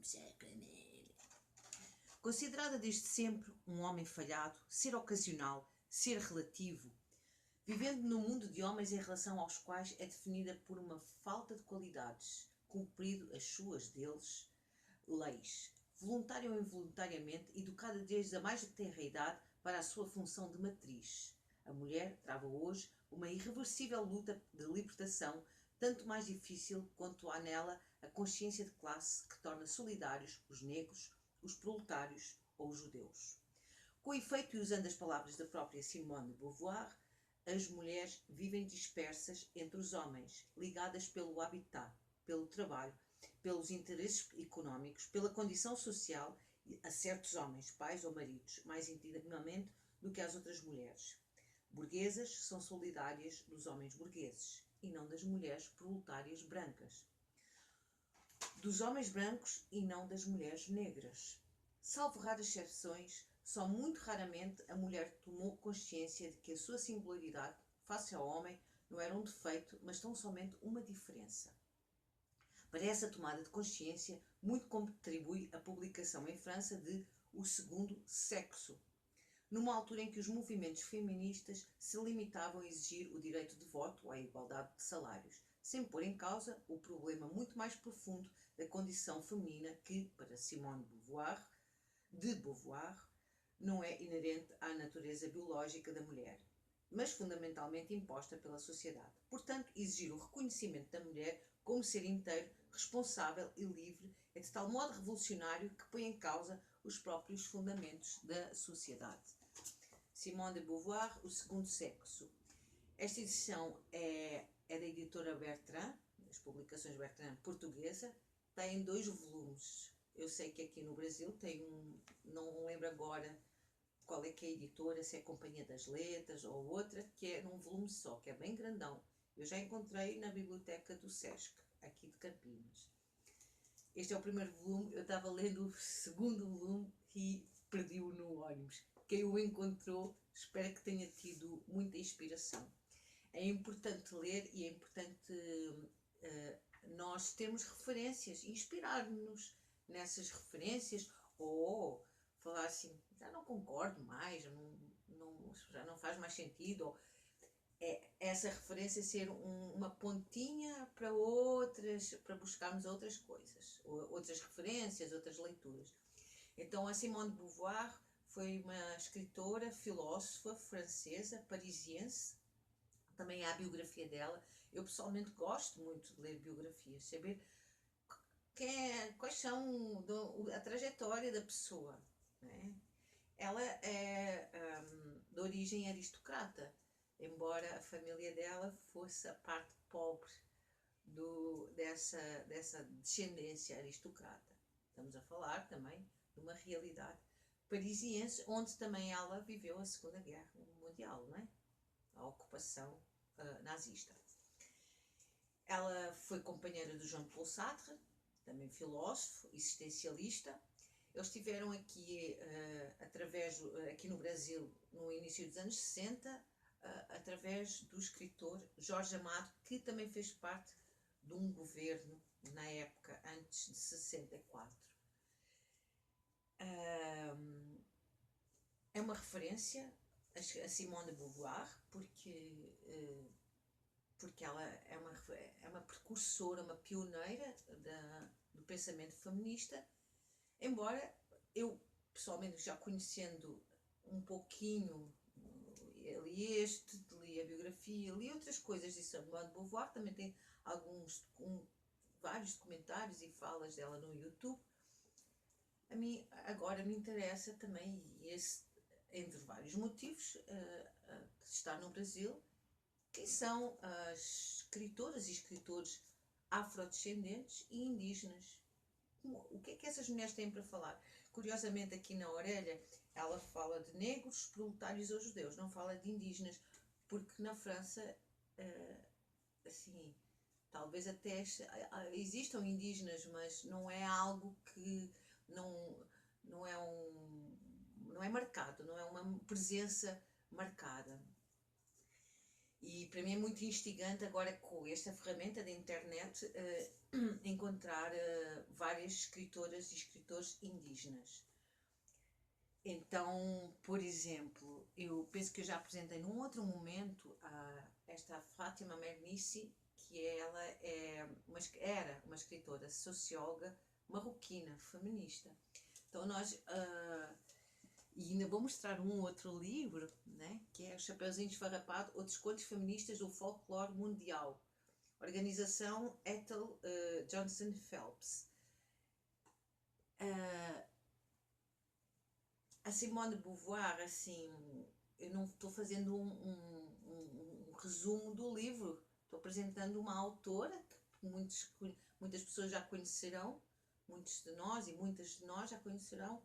começar com a Amélia. Considerada desde sempre um homem falhado, ser ocasional, ser relativo, vivendo num mundo de homens em relação aos quais é definida por uma falta de qualidades, cumprido as suas deles leis, voluntária ou involuntariamente, educada desde a mais tenra idade para a sua função de matriz. A mulher trava hoje uma irreversível luta de libertação, tanto mais difícil quanto há nela a consciência de classe que torna solidários os negros, os proletários ou os judeus. Com efeito, e usando as palavras da própria Simone de Beauvoir, as mulheres vivem dispersas entre os homens, ligadas pelo habitat, pelo trabalho, pelos interesses económicos, pela condição social a certos homens, pais ou maridos, mais intimamente do que às outras mulheres. Burguesas são solidárias dos homens burgueses e não das mulheres proletárias brancas. Dos homens brancos e não das mulheres negras. Salvo raras exceções, só muito raramente a mulher tomou consciência de que a sua singularidade, face ao homem, não era um defeito, mas tão somente uma diferença. Para essa tomada de consciência, muito contribui a publicação em França de O Segundo Sexo, numa altura em que os movimentos feministas se limitavam a exigir o direito de voto ou a igualdade de salários, sem pôr em causa o problema muito mais profundo da condição feminina que, para Simone de Beauvoir, não é inerente à natureza biológica da mulher, mas fundamentalmente imposta pela sociedade. Portanto, exigir o reconhecimento da mulher como ser inteiro, responsável e livre é de tal modo revolucionário que põe em causa os próprios fundamentos da sociedade. Simone de Beauvoir, O Segundo Sexo. Esta edição é da editora Bertrand, das publicações Bertrand portuguesa, tem 2 volumes. Eu sei que aqui no Brasil tem não lembro agora qual é que é a editora, se é a Companhia das Letras ou outra, que é num volume só, que é bem grandão. Eu já encontrei na biblioteca do Sesc, aqui de Campinas. Este é o primeiro volume, eu estava lendo o segundo volume e perdi-o no ônibus. Quem o encontrou, espero que tenha tido muita inspiração. É importante ler e é importante nós termos referências, inspirar-nos nessas referências ou falar assim, já não concordo mais, já não faz mais sentido, ou essa referência ser uma pontinha para outras, para buscarmos outras coisas, outras referências, outras leituras. Então a Simone de Beauvoir foi uma escritora, filósofa francesa, parisiense. Também há a biografia dela. Eu pessoalmente gosto muito de ler biografias, saber quais são a trajetória da pessoa, né? Ela é de origem aristocrata, embora a família dela fosse a parte pobre dessa descendência aristocrata. Estamos a falar também de uma realidade parisiense, onde também ela viveu a Segunda Guerra Mundial, não é? A ocupação nazista. Ela foi companheira do Jean Paul Sartre, também filósofo, existencialista. Eles estiveram aqui, aqui no Brasil, no início dos anos 60, através do escritor Jorge Amado, que também fez parte de um governo na época, antes de 64. É uma referência a Simone de Beauvoir, porque ela é uma precursora, uma pioneira do pensamento feminista, embora eu, pessoalmente, já conhecendo um pouquinho, li a biografia, li outras coisas de Simone de Beauvoir, também tem vários documentários e falas dela no YouTube. A mim agora me interessa também, entre vários motivos, estar no Brasil, quem são as escritoras e escritores afrodescendentes e indígenas. O que é que essas mulheres têm para falar? Curiosamente, aqui na orelha, ela fala de negros, proletários ou judeus, não fala de indígenas, porque na França, assim, talvez até existam indígenas, mas não é algo que não é marcado, não é uma presença marcada. E para mim é muito instigante agora com esta ferramenta da internet encontrar várias escritoras e escritores indígenas. Então, por exemplo, eu penso que eu já apresentei num outro momento esta Fátima Mernissi, que ela era uma escritora socióloga marroquina, feminista. Então e ainda vou mostrar um outro livro, né, que é O Chapeuzinho Esfarrapado, Outros Contos Feministas do Folclore Mundial. Organização Ethel Johnson Phelps. A Simone de Beauvoir, assim, eu não estou fazendo um resumo do livro, estou apresentando uma autora que muitas pessoas já conhecerão, muitos de nós e muitas de nós já conhecerão,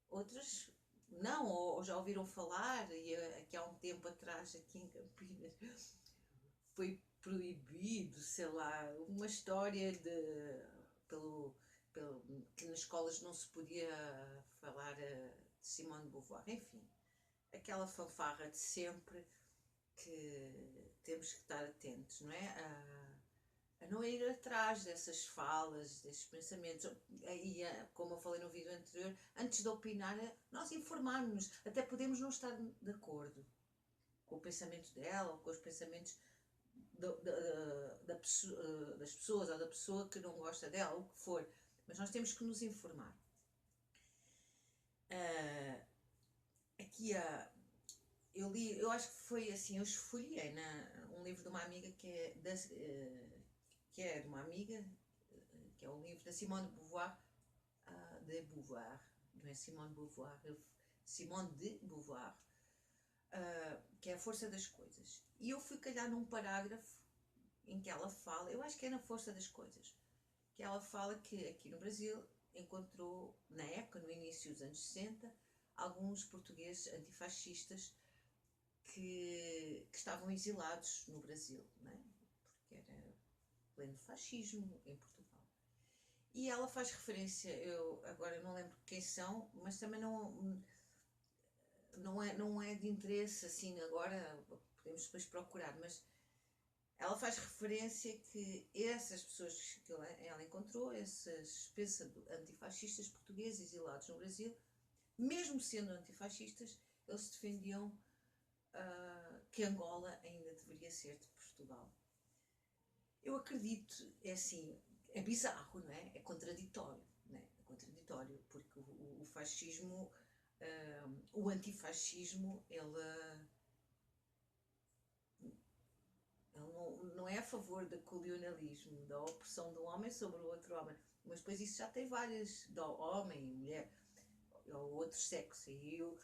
outras não, ou já ouviram falar, e aqui há um tempo atrás, aqui em Campinas, foi proibido, sei lá, uma história que nas escolas não se podia falar de Simone de Beauvoir, enfim, aquela fanfarra de sempre que temos que estar atentos, não é? A não ir atrás dessas falas, desses pensamentos. E, como eu falei no vídeo anterior, antes de opinar, nós informarmos-nos. Até podemos não estar de acordo com o pensamento dela ou com os pensamentos das pessoas ou da pessoa que não gosta dela, o que for. Mas nós temos que nos informar. Aqui eu acho que foi assim, eu esfolhei um livro de uma amiga que é de uma amiga, que é o livro da Simone de Beauvoir, não é Simone de Beauvoir, Simone de Beauvoir, que é A Força das Coisas. E eu fui calhar num parágrafo em que ela fala, eu acho que é na Força das Coisas, que ela fala que aqui no Brasil encontrou, na época, no início dos anos 60, alguns portugueses antifascistas que estavam exilados no Brasil, não é? Porque era pleno fascismo em Portugal. E ela faz referência, eu agora não lembro quem são, mas também não é de interesse, assim, agora podemos depois procurar, mas ela faz referência que essas pessoas que ela encontrou, esses antifascistas portugueses exilados no Brasil, mesmo sendo antifascistas, eles defendiam que Angola ainda deveria ser de Portugal. Eu acredito, é assim, é bizarro, não é? É contraditório, não é? É contraditório, porque o fascismo, o antifascismo, ele não é a favor do colonialismo, da opressão do homem sobre o outro homem, mas depois isso já tem várias, do homem e mulher, ou outro sexo, e o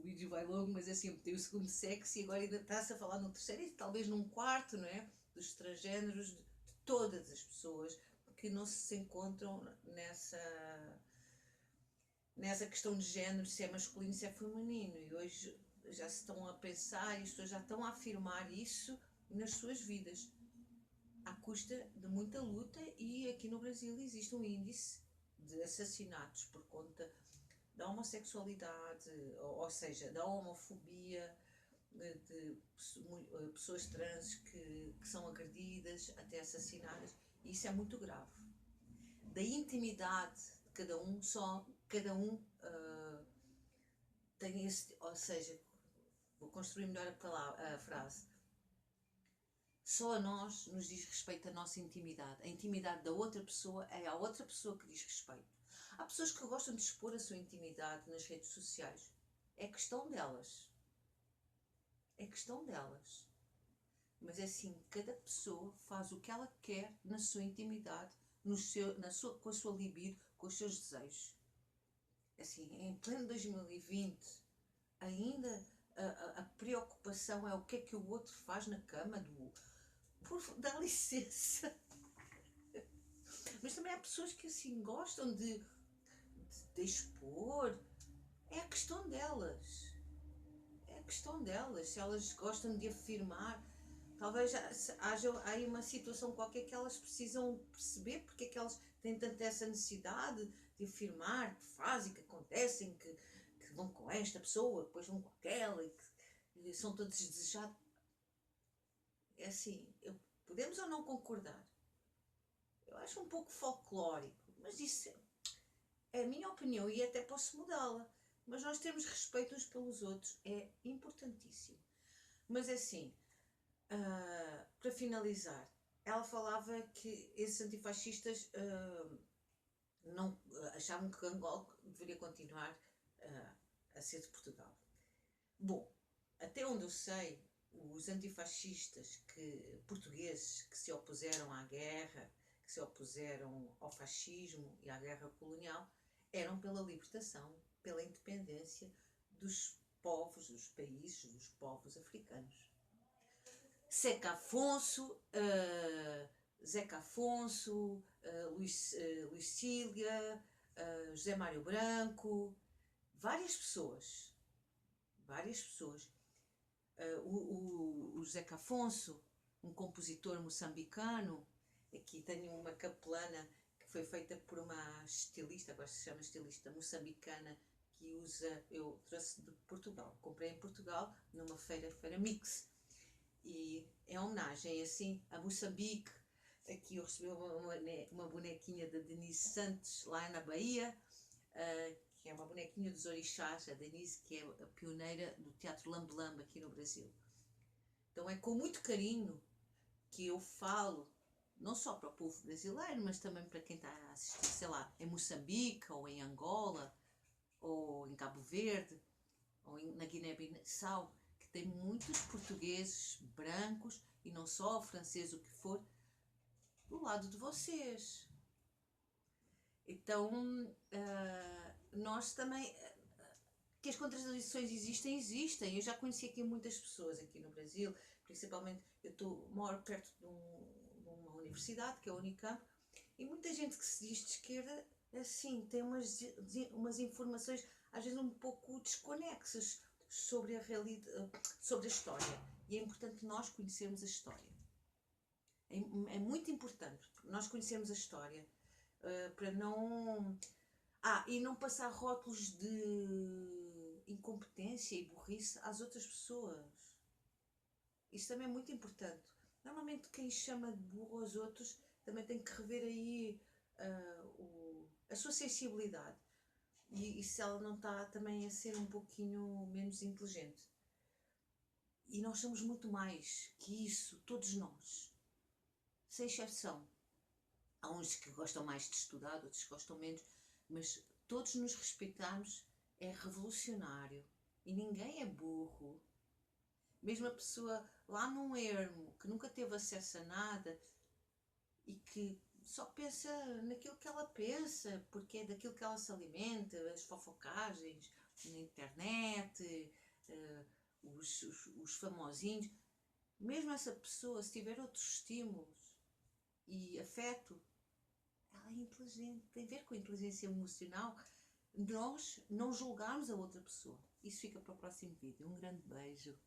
vídeo vai longo, mas é sempre tem o segundo sexo e agora ainda está-se a falar no terceiro e talvez num quarto, não é? Dos transgêneros, de todas as pessoas que não se encontram nessa questão de género, se é masculino, se é feminino, e hoje já se estão a pensar e as pessoas já estão a afirmar isso nas suas vidas, à custa de muita luta, e aqui no Brasil existe um índice de assassinatos por conta da homossexualidade, ou seja, da homofobia, de pessoas trans que são agredidas, até assassinadas, e isso é muito grave. Da intimidade de cada um, cada um tem esse, ou seja, vou construir melhor a frase, só a nós nos diz respeito a nossa intimidade. A intimidade da outra pessoa é a outra pessoa que diz respeito. Há pessoas que gostam de expor a sua intimidade nas redes sociais. É questão delas. É questão delas. Mas é assim, cada pessoa faz o que ela quer na sua intimidade, com a sua libido, com os seus desejos. Assim, em pleno 2020, ainda a preocupação é o que é que o outro faz na cama dá licença. Mas também há pessoas que assim gostam de expor. É a questão delas. É a questão delas. Se elas gostam de afirmar, talvez haja aí uma situação qualquer que elas precisam perceber porque é que elas têm tanta essa necessidade de afirmar que fazem, que acontecem, que vão com esta pessoa, depois vão com aquela, e que são todos desejados. é assim, podemos ou não concordar. Eu acho um pouco folclórico, mas isso é a minha opinião e até posso mudá-la. Mas nós temos respeito uns pelos outros, é importantíssimo. Mas é assim, para finalizar, ela falava que esses antifascistas não achavam que Angola deveria continuar a ser de Portugal. Bom, até onde eu sei, os antifascistas portugueses que se opuseram à guerra, que se opuseram ao fascismo e à guerra colonial, eram pela libertação, pela independência dos povos, dos países, dos povos africanos. Zeca Afonso, Zeca Afonso, Luís Cília, José Mário Branco, várias pessoas. O Zeca Afonso, um compositor moçambicano, aqui tenho uma capelana que foi feita por uma estilista, agora se chama estilista moçambicana, que usa, eu trouxe de Portugal, comprei em Portugal numa feira Mix, e em homenagem assim a Moçambique. Aqui eu recebi uma bonequinha da Denise Santos lá na Bahia, que é uma bonequinha dos orixás, a Denise, que é a pioneira do teatro Lambe-Lambe aqui no Brasil. Então é com muito carinho que eu falo, não só para o povo brasileiro, mas também para quem está a assistir, sei lá, em Moçambique, ou em Angola, ou em Cabo Verde, ou na Guiné-Bissau, que tem muitos portugueses brancos, e não só, francês, o que for, do lado de vocês. Então, nós também, que as contradições existem. Eu já conheci aqui muitas pessoas aqui no Brasil, principalmente, moro perto de uma universidade, que é a Unicamp, e muita gente que se diz de esquerda, assim, tem umas informações, às vezes um pouco desconexas sobre a realidade, sobre a história. E é importante nós conhecermos a história. É muito importante nós conhecermos a história, para não... e não passar rótulos de incompetência e burrice às outras pessoas. Isso também é muito importante. Normalmente quem chama de burro aos outros também tem que rever aí a sua sensibilidade. E se ela não está também a ser um pouquinho menos inteligente. E nós somos muito mais que isso, todos nós. Sem exceção. Há uns que gostam mais de estudar, outros que gostam menos, mas todos nos respeitamos, é revolucionário. E ninguém é burro. Mesmo a pessoa lá num ermo, que nunca teve acesso a nada e que só pensa naquilo que ela pensa, porque é daquilo que ela se alimenta, as fofocagens na internet, os famosinhos. Mesmo essa pessoa, se tiver outros estímulos e afeto, ela é inteligente, tem a ver com a inteligência emocional. Nós não julgarmos a outra pessoa. Isso fica para o próximo vídeo. Um grande beijo.